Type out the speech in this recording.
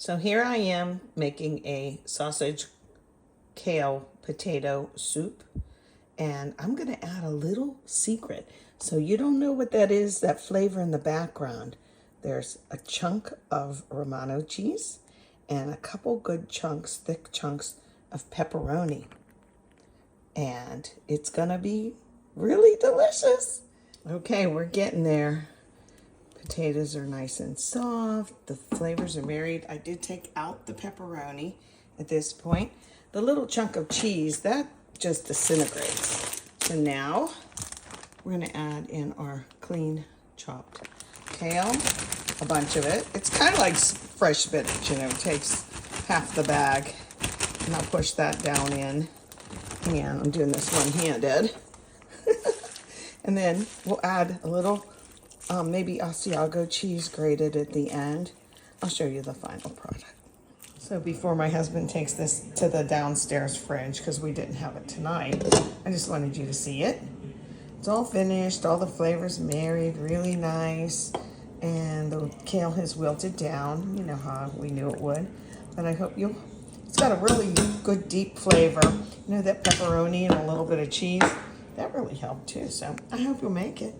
So here I am making a sausage kale potato soup, and I'm gonna add a little secret. So you don't know what that is, that flavor in the background. There's a chunk of Romano cheese and a couple good chunks, thick chunks of pepperoni. And it's gonna be really delicious. Okay, we're getting there. Potatoes are nice and soft. The flavors are married. I did take out the pepperoni at this point. The little chunk of cheese, that just disintegrates. So now we're gonna add in our clean chopped kale, a bunch of it. It's kind of like fresh spinach, you know, it takes half the bag. And I'll push that down in. And I'm doing this one-handed. And then we'll add a little maybe Asiago cheese grated at the end. I'll show you the final product. So before my husband takes this to the downstairs fridge, because we didn't have it tonight, I just wanted you to see it. It's all finished, all the flavors married, really nice. And the kale has wilted down, you know how we knew it would. But I hope it's got a really good deep flavor. You know, that pepperoni and a little bit of cheese, that really helped too. So I hope you'll make it.